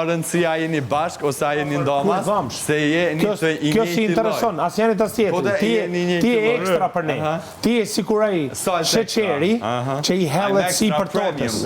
rëndësia jeni bashk ose a jeni ndomas, se jeni të i Kjo si intereson, as janë të tjetër. Ti e ekstra për ne. Ti e sikur ai sheqeri që i hellet si për totës.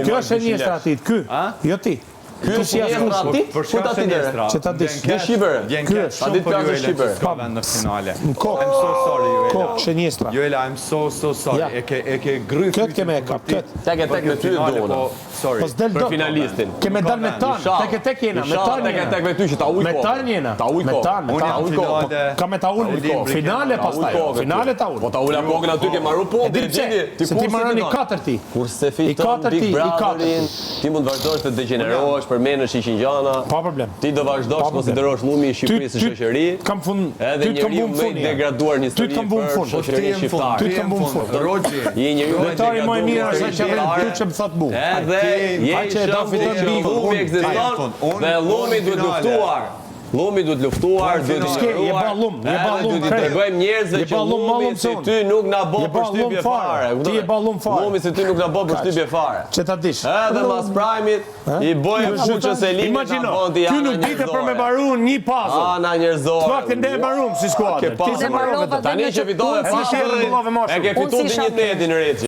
Kjo është një stratit, ky. Jo ti. Ky si jashtë Për shkak të nestra. Që ta dish. Në Shqipëri. Ky është shumë për ju që s'ka vend në finale. I'm so sorry Juela. Kokë shënjestra. Juela, I'm so sorry. E ke gryfë. Këtë keme e kap, këtë. Tek e tek me ty dona. Sorry. Po s'del Për dot. finalistin. Keme dal me tan. Tek e tek jena, me tan Tek e jena. tek me ty që ta uj Me kokë. tan jena. Ta uj Me kokë. tan, me tan. Ka me ta ul finale pastaj. Finale ta ul. Po ta ula kokën aty ke marru punë. Di pse? Se ti marrën i katërti. Kur se fiton Big Brotherin, ti mund vazhdosh të degenerohesh, përmendesh 100 gjëna. Pa problem. Ti do vazhdosh të konsiderosh llumi i Shqipërisë si shoqëri. Kam fund. Edhe njeriu më i degraduar në histori. Ty kam vënë fund. Shoqërinë shqiptare. Ty kam vënë fund. Roxhi. Je njeriu më i Lojtari më i mirë është që vjen degraduar. ty që më thot bu. Edhe je që do fiton bigu. Llumi ekziston dhe llumi duhet luftuar. Llumi duhet luftuar, duhet Je ba llum, je ba llum. Duhet t'i tregojmë njerëzve që llumi si ty nuk na bë përshtypje fare. Ti je ba llum fare. Llumi si ty nuk na bë përshtypje fare. Që ta dish. Edhe mas primit i bëjmë fuqës e limit. Imagjino, ty nuk dite për me baru një puzzle. Ana njerëzore. Faktin ne e barum si skuadër. Ti se marrove Tani që fitove Edhe fare, shërën bullave moshën. e ke fituar dinjitetin Reci.